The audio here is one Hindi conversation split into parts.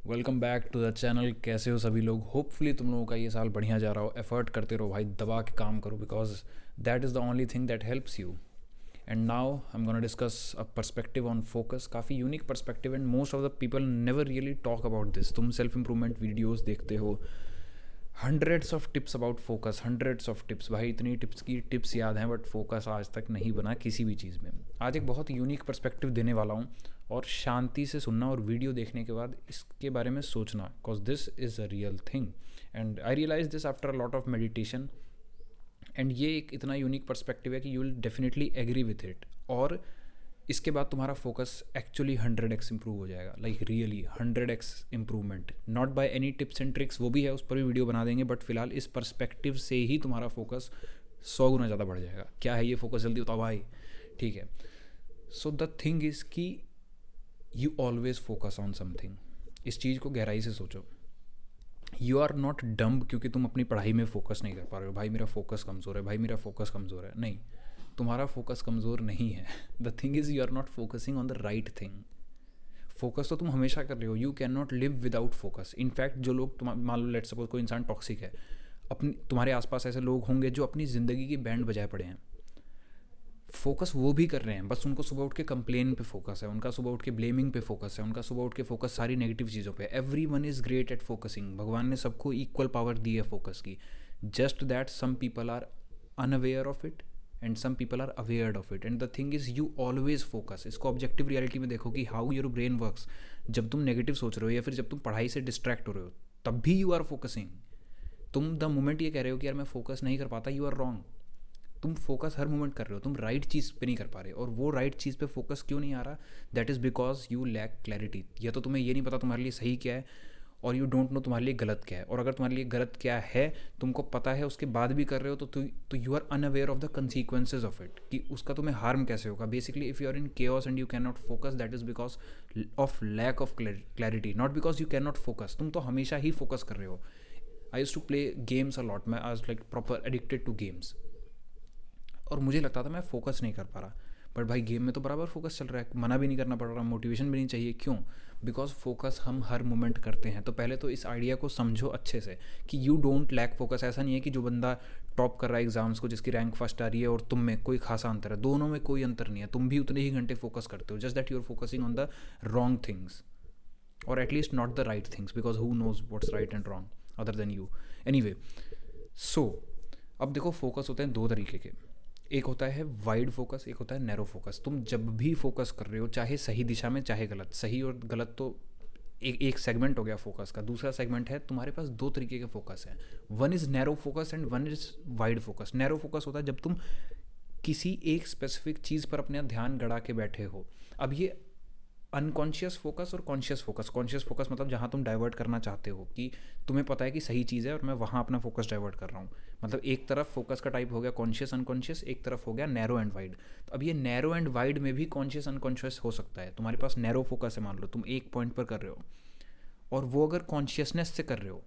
Welcome back to the channel. कैसे हो सभी लोग? होपफुली तुम लोगों का ये साल बढ़िया जा रहा हो। एफर्ट करते रहो भाई, दबा के काम करो, because that is the only thing that helps you. And now I am gonna discuss a perspective on focus. काफ़ी unique perspective and most of the people never really talk about this. तुम सेल्फ इंप्रूवमेंट वीडियोज़ देखते हो, hundreds of tips about focus, hundreds of tips. भाई इतनी टिप्स की टिप्स याद हैं, बट फोकस आज तक नहीं बना किसी भी चीज़ में। आज एक बहुत यूनिक पर्सपेक्टिव देने वाला हूँ, और शांति से सुनना और वीडियो देखने के बाद इसके बारे में सोचना, because this is a real thing and I realise this after a lot of meditation. And ये एक इतना यूनिक पर्सपेक्टिव है कि you will definitely agree with it, और इसके बाद तुम्हारा फोकस एक्चुअली 100x इम्प्रूव हो जाएगा। Like really 100x improvement, not by any tips and tricks, वो भी है, उस पर भी वीडियो बना देंगे, बट फिलहाल इस पर्सपेक्टिव से ही तुम्हारा फोकस 100 गुना ज़्यादा बढ़ जाएगा। क्या है ये फोकस? जल्दी बताओ भाई। ठीक है, सो द थिंग इज़ कि you always focus on something. इस चीज़ को गहराई से सोचो। यू आर नॉट डम्ब क्योंकि तुम अपनी पढ़ाई में फोकस नहीं कर पा रहे हो। भाई मेरा फोकस कमज़ोर है, भाई मेरा फोकस कमज़ोर है। नहीं, तुम्हारा फोकस कमज़ोर नहीं है। The thing is you are not focusing on the right thing. Focus तो तुम हमेशा कर रहे हो। You can not live without focus. In fact जो लोग, तुम मान लो लेट सपोज कोई इंसान टॉक्सिक है, अपनी तुम्हारे आसपास ऐसे लोग होंगे जो अपनी ज़िंदगी की बैंड बजाए पड़े हैं। फोकस वो भी कर रहे हैं, बस उनको सुबह उठ के कंप्लेन पे फोकस है, उनका सुबह उठ के ब्लेमिंग पे फोकस है, उनका सुबह उठ के फोकस सारी नेगेटिव चीज़ों पे। Everyone is great at focusing. भगवान ने सबको इक्वल पावर दी है फोकस की। Just that some people are unaware of it and some people are aware of it. And the thing is you always focus. इसको ऑब्जेक्टिव रियलिटी में देखो कि हाउ योर ब्रेन वर्क्स। जब तुम नेगेटिव सोच रहे हो या फिर जब तुम पढ़ाई से डिस्ट्रैक्ट हो रहे हो, तब भी यू आर फोकसिंग। तुम द मोमेंट ये कह रहे हो कि यार मैं फोकस नहीं कर पाता, यू आर रॉन्ग। तुम फोकस हर मोमेंट कर रहे हो, तुम राइट चीज़ पे नहीं कर पा रहे। और वो राइट चीज़ पे फोकस क्यों नहीं आ रहा? That is because you lack clarity. या तो तुम्हें ये नहीं पता तुम्हारे लिए सही क्या है, और यू डोंट नो तुम्हारे लिए गलत क्या है। और अगर तुम्हारे लिए गलत क्या है तुमको पता है, उसके बाद भी कर रहे हो, तो you are unaware of the consequences of it, कि उसका तुम्हें हार्म कैसे होगा। Basically if you are in chaos and you can not focus, that is because of lack of clarity, not because you can not focus. तुम तो हमेशा ही फोकस कर रहे हो। I use to play games a lot. मैं आज like proper addicted to games, और मुझे लगता था मैं फोकस नहीं कर पा रहा। बट भाई गेम में तो बराबर फोकस चल रहा है, मना भी नहीं करना पड़ रहा, मोटिवेशन भी नहीं चाहिए। क्यों? बिकॉज फोकस हम हर मोमेंट करते हैं। तो पहले तो इस आइडिया को समझो अच्छे से कि यू डोंट लैक फोकस। ऐसा नहीं है कि जो बंदा टॉप कर रहा है एग्जाम्स को, जिसकी रैंक फर्स्ट आ रही है, और तुम में कोई खासा अंतर है। दोनों में कोई अंतर नहीं है, तुम भी उतने ही घंटे फोकस करते हो। Just that you are focusing on the wrong things, और at least not the right things, because who knows what's right and wrong other than you. Anyway, so अब देखो, फोकस होते हैं दो तरीके के। एक होता है वाइड फोकस, एक होता है नैरो फोकस। तुम जब भी फोकस कर रहे हो, चाहे सही दिशा में चाहे गलत, सही और गलत तो एक सेगमेंट हो गया फोकस का। दूसरा सेगमेंट है तुम्हारे पास दो तरीके के फोकस हैं। One is narrow focus and one is wide focus. Narrow focus होता है जब तुम किसी एक स्पेसिफिक चीज़ पर अपना ध्यान गड़ा के बैठे हो। अब ये अनकॉन्शियस फोकस और कॉन्शियस फोकस। कॉन्शियस फोकस मतलब जहाँ तुम डाइवर्ट करना चाहते हो, कि तुम्हें पता है कि सही चीज़ है और मैं वहाँ अपना फोकस डाइवर्ट कर रहा हूँ। मतलब एक तरफ फोकस का टाइप हो गया कॉन्शियस अनकॉन्शियस, एक तरफ हो गया नैरो एंड वाइड। तो अब ये नैरो एंड वाइड में भी कॉन्शियस अनकॉन्शियस हो सकता है। तुम्हारे पास नैरो फोकस है, मान लो तुम एक पॉइंट पर कर रहे हो, और वो अगर कॉन्शियसनेस से कर रहे हो,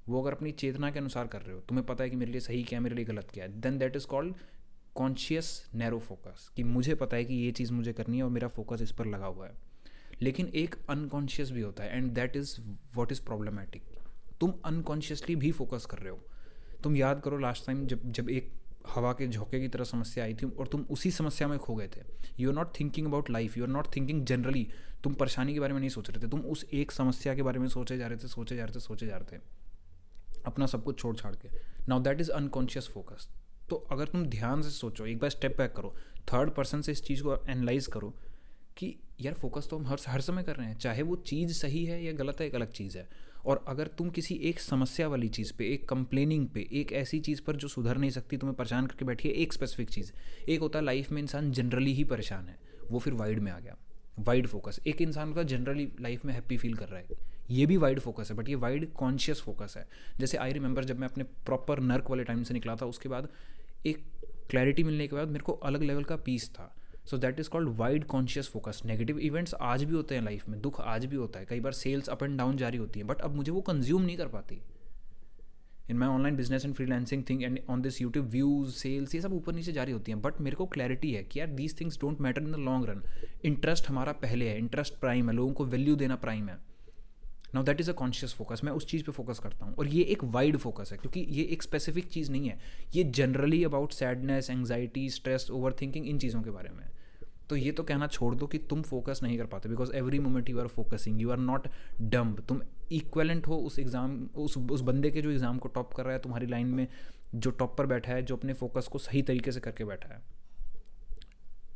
वो अगर अपनी चेतना के अनुसार कर रहे हो, तुम्हें पता है कि मेरे लिए सही क्या है, मेरे लिए गलत क्या है, then that is called conscious narrow focus. कि मुझे पता है कि ये चीज़ मुझे करनी है और मेरा फोकस इस पर लगा हुआ है। लेकिन एक अनकॉन्शियस भी होता है, and that is what is problematic. तुम अनकॉन्शियसली भी फोकस कर रहे हो। तुम याद करो लास्ट टाइम जब जब एक हवा के झोंके की तरह समस्या आई थी, और तुम उसी समस्या में खो गए थे। You are not thinking about life, you are not thinking generally. तुम परेशानी के बारे में नहीं सोच रहे थे, तुम उस एक समस्या के बारे में सोचे जा रहे थे, सोचे जा रहे थे, सोचे जा रहे थे, अपना सब कुछ छोड़ छाड़ के। Now that is unconscious focus. तो अगर तुम ध्यान से सोचो, एक बार स्टेप बैक करो, थर्ड पर्सन से इस चीज़ को एनालाइज करो कि यार फोकस तो हम हर समय कर रहे हैं, चाहे वो चीज़ सही है या गलत है, एक अलग चीज़ है। और अगर तुम किसी एक समस्या वाली चीज़ पे, एक कंप्लेनिंग पे, एक ऐसी चीज़ पर जो सुधर नहीं सकती, तुम्हें परेशान करके बैठी है, एक स्पेसिफिक चीज़। एक होता है लाइफ में इंसान जनरली ही परेशान है, वो फिर वाइड में आ गया, वाइड फोकस। एक इंसान का जनरली लाइफ में हैप्पी फील कर रहा है, ये भी वाइड फोकस है, बट ये वाइड कॉन्शियस फोकस है। जैसे आई रिमेंबर जब मैं अपने प्रॉपर नर्क वाले टाइम से निकला था, उसके बाद एक क्लैरिटी मिलने के बाद मेरे को अलग लेवल का पीस था। So that is called wide conscious focus. Negative events आज भी होते हैं लाइफ में, दुख आज भी होता है, कई बार सेल्स अप एंड डाउन जारी होती है, बट अब मुझे वो कंज्यूम नहीं कर पाती। In my online business and freelancing thing and on this YouTube, views sales ये सब ऊपर नीचे जारी होती हैं, बट मेरे को क्लैरिटी है कि यार these things don't matter in the long run. Interest हमारा पहले है, इंटरेस्ट प्राइम है, लोगों को वैल्यू देना प्राइम है। Now that is a conscious focus, मैं उस चीज़ पे फोकस करता हूँ, और ये एक वाइड फोकस है क्योंकि ये एक स्पेसिफिक चीज़ नहीं है, ये generally about sadness, anxiety, stress, over thinking, इन चीज़ों के बारे में है। तो ये तो कहना छोड़ दो कि तुम फोकस नहीं कर पाते, because every moment you are focusing, you are not dumb, तुम इक्वेलेंट हो उस एग्ज़ाम, उस बंदे के जो एग्ज़ाम को टॉप कर रहा है तुम्हारी लाइन में, जो टॉप पर बैठा है, जो अपने फोकस को सही तरीके से करके बैठा है।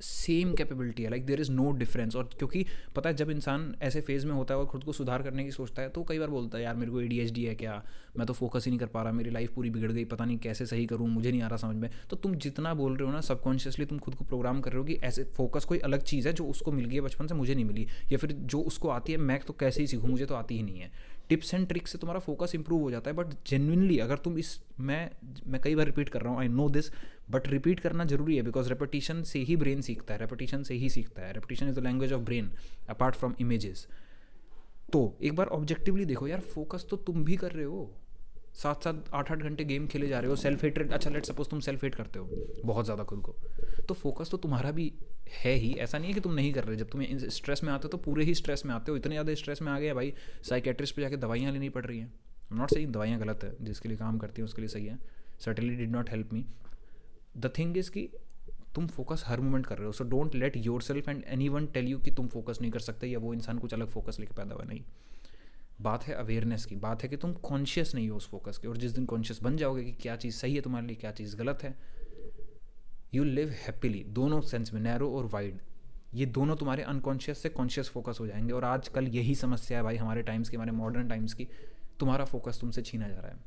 सेम कैपेबिलिटी है, like there is no difference. और क्योंकि पता है जब इंसान ऐसे फेज़ में होता है और खुद को सुधार करने की सोचता है तो कई बार बोलता है यार मेरे को ADHD है क्या, मैं तो फोकस ही नहीं कर पा रहा, मेरी लाइफ पूरी बिगड़ गई, पता नहीं कैसे सही करूँ, मुझे नहीं आ रहा समझ में। तो तुम जितना बोल रहे हो ना, सबकॉन्शियसली तुम खुद को प्रोग्राम कर रहे हो कि ऐसे फोकस कोई अलग चीज़ है जो उसको मिल गई है बचपन से, मुझे नहीं मिली, या फिर जो उसको आती है मैं तो कैसे ही सीखूँ, मुझे तो आती ही नहीं है। टिप्स एंड ट्रिक्स से तुम्हारा फोकस इंप्रूव हो जाता है, बट जेन्युइनली अगर तुम इस मैं कई बार रिपीट कर रहा हूँ, I know this, but repeat करना जरूरी है, बिकॉज रेपिटेशन से ही ब्रेन सीखता है, रेपिटेशन से ही सीखता है, repetition is the language of brain apart from images. तो एक बार ऑब्जेक्टिवली देखो यार, फोकस तो तुम भी कर रहे हो, 7-7 8-8 घंटे गेम खेले जा रहे हो, सेल्फ हेट्रेड, अच्छा लेट सपोज तुम सेल्फ हेट करते हो बहुत ज़्यादा खुद को, तो फोकस तो तुम्हारा भी है ही, ऐसा नहीं है कि तुम नहीं कर रहे। जब तुम्हें स्ट्रेस में आते हो तो पूरे ही स्ट्रेस में आते हो, इतने ज़्यादा स्ट्रेस में आ गए भाई साइकेट्रिस्ट पे जाके दवाइयाँ लेनी पड़ रही हैं। आई एम नॉट सेइंग दवाइयाँ गलत है, जिसके लिए काम करती हैं उसके लिए सही है, certainly did not help me. The thing is कि तुम फोकस हर मोमेंट कर रहे हो, so don't let yourself and anyone tell you कि तुम फोकस नहीं कर सकते या वो इंसान कुछ अलग फोकस लेके पैदा हुआ, नहीं। बात है अवेयरनेस की, बात है कि तुम कॉन्शियस नहीं हो उस फोकस के, और जिस दिन कॉन्शियस बन जाओगे कि क्या चीज़ सही है तुम्हारे लिए, क्या चीज़ गलत है, यू लिव हैप्पीली, दोनों सेंस में, नैरो और वाइड, ये दोनों तुम्हारे अनकॉन्शियस से कॉन्शियस फोकस हो जाएंगे। और आजकल यही समस्या है भाई हमारे टाइम्स की, हमारे मॉडर्न टाइम्स की, तुम्हारा फोकस तुमसे छीना जा रहा है।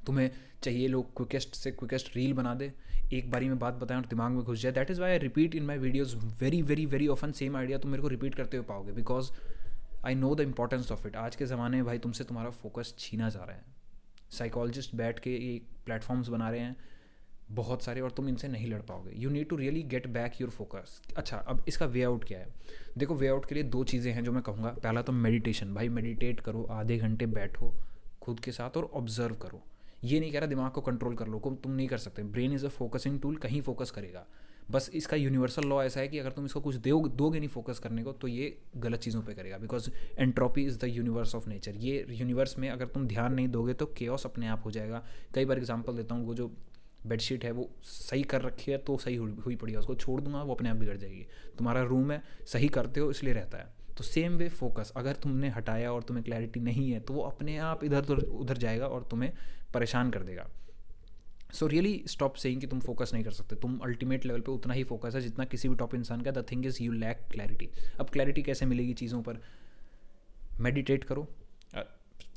तुम्हें चाहिए लोग क्विकेस्ट से क्विकेस्ट रील बना दे, एक बारी में बात बताएं और दिमाग में घुस जाए। That is why I repeat in my videos very very very often same idea, तुम मेरे को रिपीट करते हुए पाओगे, because I know the importance of it. आज के ज़माने में भाई तुमसे तुम्हारा फोकस छीना जा रहा है, साइकोलॉजिस्ट बैठ के एक प्लेटफॉर्म्स बना रहे हैं बहुत सारे, और तुम इनसे नहीं लड़ पाओगे। You need to really get back your focus. अच्छा, अब इसका वे आउट क्या है? देखो, वे आउट के लिए 2 चीज़ें हैं जो मैं कहूँगा। पहला तो मेडिटेशन, भाई मेडिटेट करो, आधे घंटे बैठो खुद के साथ और ऑब्जर्व करो। ये नहीं कह रहा दिमाग को कंट्रोल कर लो, तुम नहीं कर सकते, brain is a focusing tool, कहीं फोकस करेगा। बस इसका यूनिवर्सल लॉ ऐसा है कि अगर तुम इसको कुछ दोगे नहीं फोकस करने को, तो ये गलत चीज़ों पे करेगा, because entropy is the universe of nature. ये यूनिवर्स में अगर तुम ध्यान नहीं दोगे तो केओस अपने आप हो जाएगा। कई बार एग्जांपल देता हूँ, वो जो बेडशीट है वो सही कर रखी है तो सही हुई पड़ी है, उसको छोड़ दूंगा वो अपने आप बिगड़ जाएगी। तुम्हारा रूम है, सही करते हो इसलिए रहता है। तो सेम वे फोकस, अगर तुमने हटाया और तुम्हें क्लैरिटी नहीं है तो वो अपने आप इधर उधर जाएगा और तुम्हें परेशान कर देगा। सो रियली स्टॉप सेइंग कि तुम फोकस नहीं कर सकते। तुम अल्टीमेट लेवल पे उतना ही फोकस है जितना किसी भी टॉप इंसान का। The thing is you lack clarity. अब क्लैरिटी कैसे मिलेगी चीज़ों पर? मेडिटेट करो।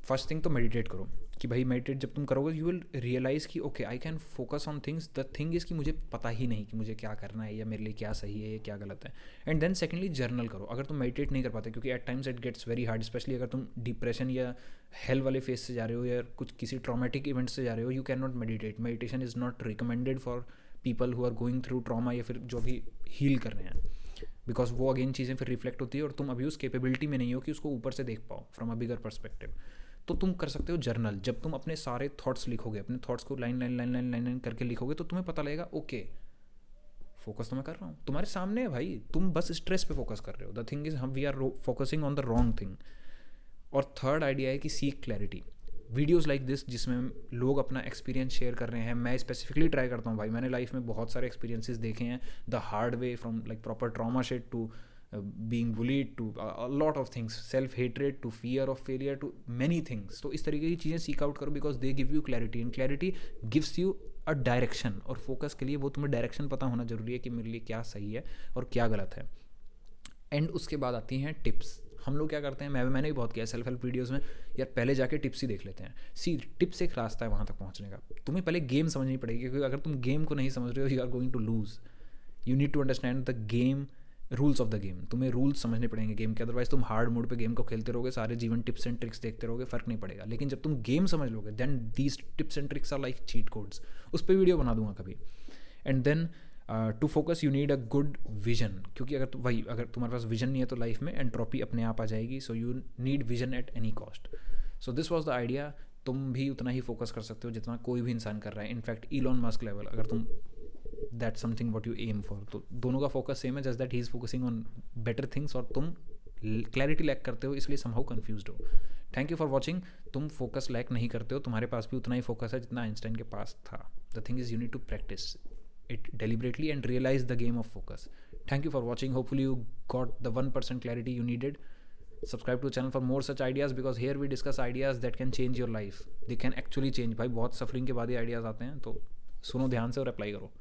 फर्स्ट थिंग तो मेडिटेट करो कि भाई मेडिटेट जब तुम करोगे यू विल रियलाइज़ कि okay I can focus on things. The thing is कि मुझे पता ही नहीं कि मुझे क्या करना है या मेरे लिए क्या सही है या क्या गलत है। एंड देन सेकेंडली जर्नल करो। अगर तुम मेडिटेट नहीं कर पाते, क्योंकि at times it gets very hard, specially अगर तुम डिप्रेशन या हेल वाले फेस से जा रहे हो या कुछ किसी ट्रॉमेटिक इवेंट से जा रहे हो, you can not meditate. Meditation is not recommended for people who are going through trauma या फिर जो भी हील कर रहे हैं, बिकॉज वो अगेन चीज़ें फिर रिफ्लेक्ट होती है और तुम अभी उस कैपेबिलिटी में नहीं हो कि उसको ऊपर से देख पाओ फ्रॉम अ बिगर पर्सपेक्टिव। तो तुम कर सकते हो जर्नल। जब तुम अपने सारे थॉट्स लिखोगे, अपने थॉट्स को line line line line line line करके लिखोगे, तो तुम्हें पता लगेगा ओके फोकस तो मैं कर रहा हूँ, तुम्हारे सामने है भाई, तुम बस स्ट्रेस पे फोकस कर रहे हो। द थिंग इज हम we are focusing on the wrong thing. और थर्ड आइडिया है कि seek clarity. Videos like this जिसमें लोग अपना एक्सपीरियंस शेयर कर रहे हैं, मैं स्पेसिफिकली ट्राई करता हूँ भाई। मैंने लाइफ में बहुत सारे एक्सपीरियंसेस देखे हैं the hard way, from like proper trauma shed to being bullied to a lot of things, self hatred to fear of failure to many things। तो इस तरीके की चीज़ें सीक आउट करो, because they give you clarity and clarity gives you a direction. और फोकस के लिए वो तुम्हें डायरेक्शन पता होना जरूरी है कि मेरे लिए क्या सही है और क्या गलत है। एंड उसके बाद आती हैं टिप्स। हम लोग क्या करते हैं, मैंने भी बहुत किया सेल्फ हेल्प वीडियोज़ में, यार पहले जाके टिप्स ही देख लेते हैं। टिप्स एक रास्ता है वहाँ तक पहुँचने का। तुम्हें पहले गेम समझनी पड़ेगी, क्योंकि अगर तुम गेम को नहीं समझ रहे हो you are going to lose. You need to understand the game, rules of the game. तुम्हें रूल्स समझने पड़ेंगे गेम के, अदरवाइज तुम हार्ड मोड पे गेम को खेलते रहोगे, सारे जीवन टिप्स एंड ट्रिक्स देखते रहोगे, फर्क नहीं पड़ेगा। लेकिन जब तुम गेम समझ लोगे, then these tips and tricks are like cheat codes. उस पर वीडियो बना दूंगा कभी। And then to focus you need a good vision, क्योंकि अगर अगर तुम्हारे पास विजन नहीं है तो लाइफ में एंट्रोपी अपने आप आ जाएगी। So you need vision at any cost. So this was the idea. तुम भी उतना ही फोकस कर सकते हो जितना कोई भी इंसान कर रहा है। इनफैक्ट इलॉन मस्क लेवल, अगर तुम that something what you aim for, तो दोनों का फोकस सेम है, just that he is focusing on better things और तुम क्लैरिटी लैक करते हो, इसलिए समहाउ कन्फ्यूज्ड हो. Thank you for watching. तुम फोकस लैक नहीं करते हो, तुम्हारे पास भी उतना ही फोकस है जितना आइंस्टाइन के पास था. The thing is you need to practise it deliberately and realize the game of focus. Thank you for watching. Hopefully you got the 1% clarity you needed. Subscribe to the channel for more such ideas, because here we discuss ideas that can change your life. They can actually change. भाई बहुत सफरिंग के बाद ही आइडियाज़ आते हैं, तो सुनो ध्यान से और अप्लाई करो.